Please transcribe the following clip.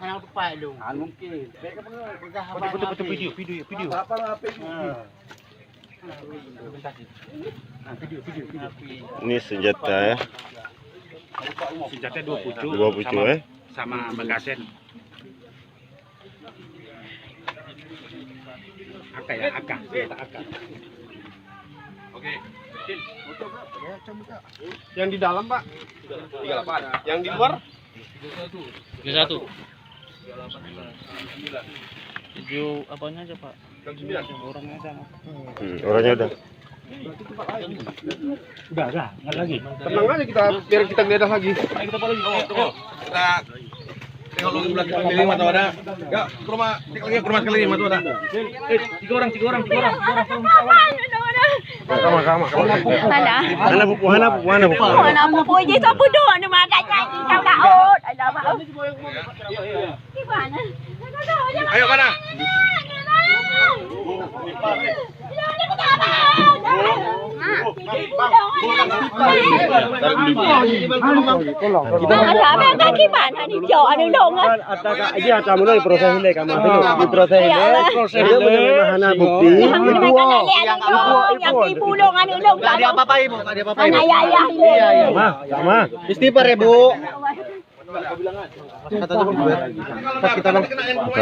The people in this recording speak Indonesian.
Kanang tupa lu. Mungkin. Foto video. Apa lah HP ini? Ini senjata ya. Senjata 2 pucuk. 2 pucuk Sama magasin. Aka ya, aka. Senjata aka. Oke. Yang di dalam, Pak. 38. Yang di luar? 31. 7 apanya aja, Pak? 9. Orangnya ada. Orangnya udah. Enggak lagi. Tenang aja kita, biar kita geledah lagi. Ayo kita balik. Kita tengok dulu belakang keliling mata ada. Ya, ke rumah, ke rumah keliling mata ada. Tiga orang. Mana Pupuh je tak duduk ni makan nyanyi kau daud. Ada maaf. Gimana? Ayo mana? Istighfar ya, Bu. Kata